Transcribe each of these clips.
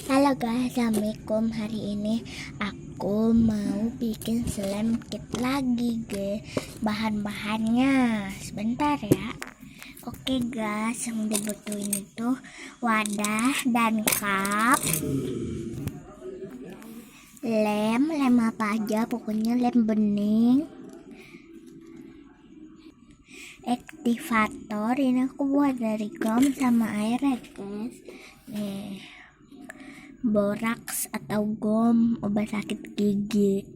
Halo guys, assalamualaikum. Hari ini aku mau bikin slime kit lagi guys. Bahan-bahannya sebentar ya. Oke guys, yang dibutuhin itu wadah dan cup, lem apa aja, pokoknya lem bening, aktivator. Ini aku buat dari gom sama air ya guys. Nih, boraks atau gom obat sakit gigi.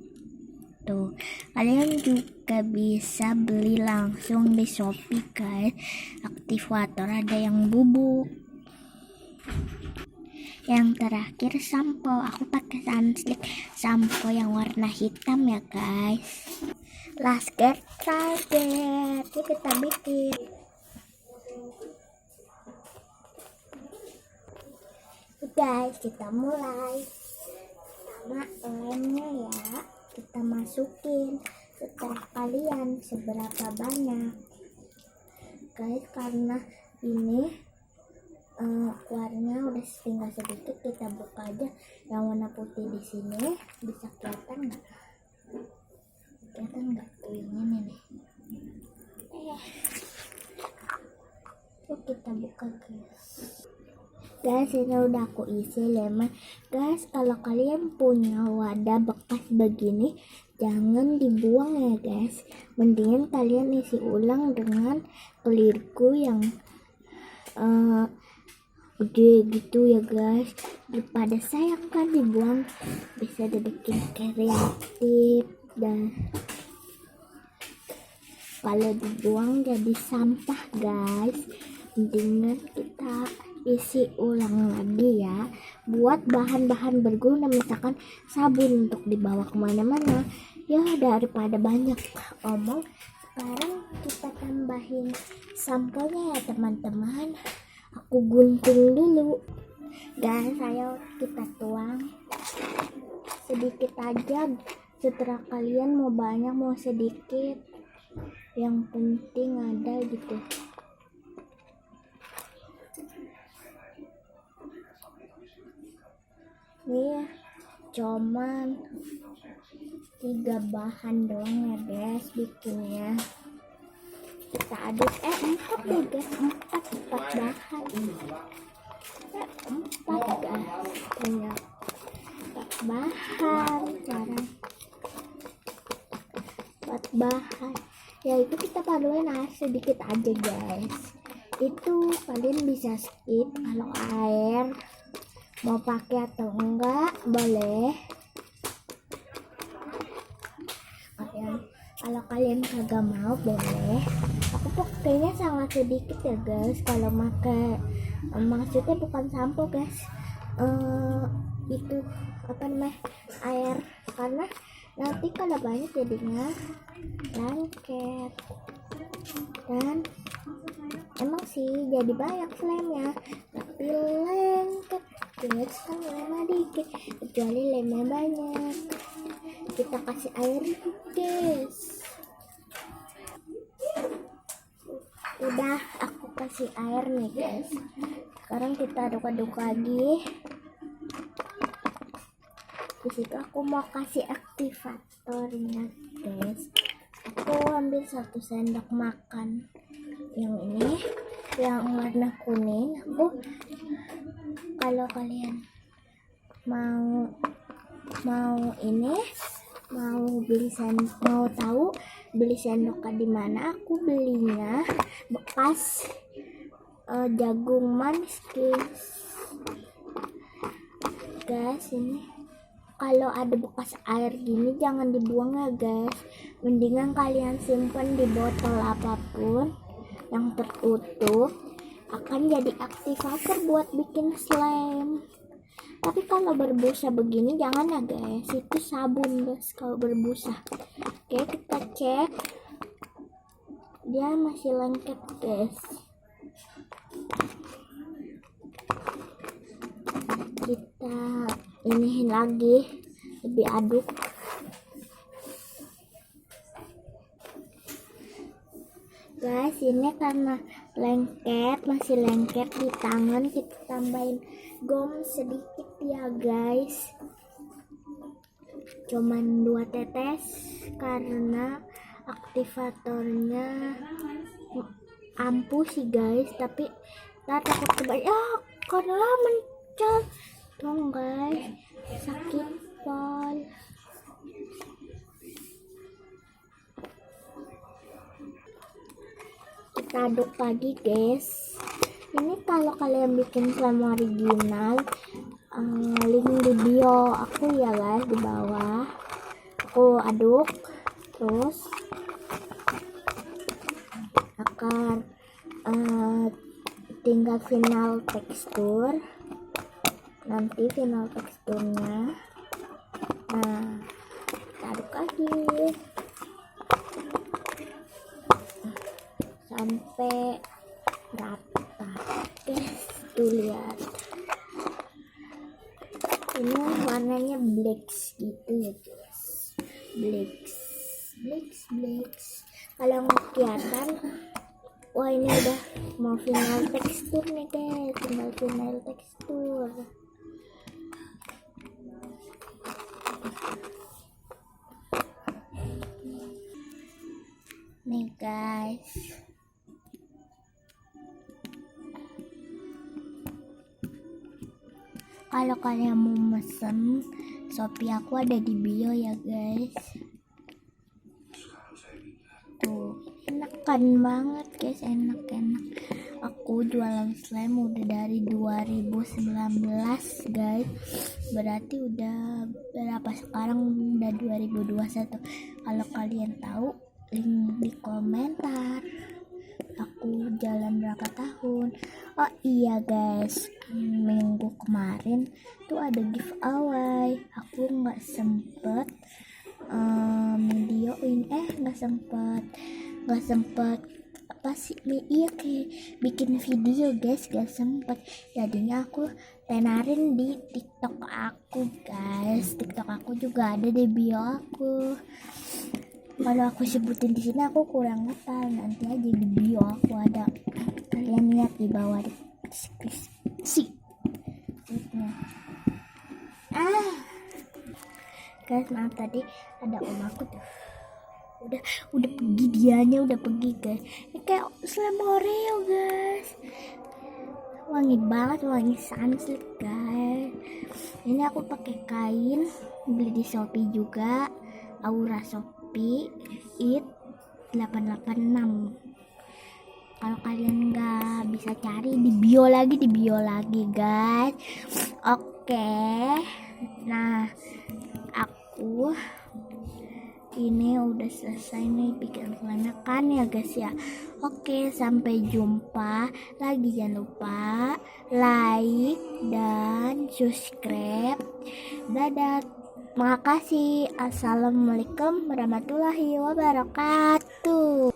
Tuh, kalian juga bisa beli langsung di Shopee guys. Aktivator ada yang bubuk. Yang terakhir sampo. Aku pakai sunstick sampo yang warna hitam ya guys. Let's get started. Yuk kita bikin. Guys, kita mulai. Pertama lemnya ya, kita masukin setelah kalian seberapa banyak guys, karena ini warnanya udah tinggal sedikit. Kita buka aja yang warna putih di sini. Bisa kelihatan nggak? Kelihatan nggak tuh yang ini nih? Yuk kita buka guys, ini udah aku isi lemon guys. Kalau kalian punya wadah bekas begini, jangan dibuang ya guys. Mendingan kalian isi ulang dengan pelirku yang gede gitu ya guys, daripada sayang kan dibuang. Bisa dibikin kreatif, dan kalau dibuang jadi sampah guys. Mendingan kita isi ulang lagi ya, buat bahan-bahan berguna, misalkan sabun untuk dibawa kemana-mana ya, daripada banyak omong. Sekarang kita tambahin samponya ya teman-teman. Aku gunting dulu guys. Ayo kita tuang sedikit aja, setelah kalian mau banyak mau sedikit, yang penting ada gitu. Nih ya, cuman 3 bahan doang ya guys bikinnya. Kita aduk 4 deh guys, 4 bahan. 4 guys, punya 4 bahan sekarang. 4 bahan ya, itu kita paduin air sedikit aja guys. Itu kalian bisa skip kalau air mau pakai atau enggak, boleh. Kalau kalian kagak mau boleh. Aku pakainya sangat sedikit ya guys. Kalau pakai maksudnya bukan sampo guys, itu apa namanya, air, karena nanti kalau banyak jadinya lengket. Dan emang sih jadi banyak slime-nya, tapi lengket guys, kan lemnya dikit, kecuali lemnya banyak. Kita kasih air dikit guys. Udah aku kasih air nih guys. Sekarang kita aduk-aduk lagi. Di situ aku mau kasih aktivatornya guys. Aku ambil 1 sendok makan yang ini, yang warna kuning. Aku, kalau kalian mau ini, mau beli sendok, mau tahu beli sendoknya di mana, aku belinya bekas jagung manis guys. Ini kalau ada bekas air gini jangan dibuang ya guys. Mendingan kalian simpan di botol apapun yang tertutup, akan jadi aktivator buat bikin slime. Tapi kalau berbusa begini jangan ya guys, itu sabun guys kalau berbusa. Oke, kita cek dia masih lengket guys. Kita iniin lagi, lebih aduk. Guys, ini karena lengket, masih lengket di tangan, kita tambahin gom sedikit ya guys, cuman 2 tetes karena aktivatornya ampuh sih guys, tapi takut kebanyakan lah mencet dong guys, sakit pol. Kita aduk lagi guys. Ini kalau kalian bikin slime original, link di bio aku ya guys, di bawah. Aku aduk terus akan tinggal final tekstur. Nanti final teksturnya, nah kita aduk lagi sampai rata guys. Tuh lihat, ini warnanya black gitu ya guys, black. Kalau nggak kelihatan, wah ini udah mau final tekstur nih guys, tinggal final tekstur. Nih guys, kalau kalian mau mesen, Shopee aku ada di bio ya guys. Tuh, enakan banget guys, enak. Aku jualan slime udah dari 2019 guys, berarti udah berapa sekarang, udah 2021. Kalau kalian tahu, link di komentar aku jalan berapa tahun. Oh iya guys, minggu kemarin tuh ada giveaway, aku nggak sempet videoin, nggak sempet apa sih, iya kayak bikin video guys, gak sempet. Jadinya aku tenarin di TikTok aku guys, TikTok aku juga ada di bio aku. Kalau aku sebutin di sini aku kurang ngapal, nanti aja di bio aku ada, kalian lihat di bawah deskripsi. Guys, maaf tadi ada om aku tuh udah pergi, dianya udah pergi guys. Ini kayak slime Oreo guys, wangi banget, wangi sunsilk guys. Ini aku pakai kain, beli di Shopee juga, Aura Shopee It 886. Kalau kalian nggak bisa cari, di bio lagi guys. Oke, nah aku ini udah selesai nih bikin slime kan ya guys ya. Oke, sampai jumpa lagi, jangan lupa like dan subscribe. Dadah, makasih. Assalamualaikum warahmatullahi wabarakatuh.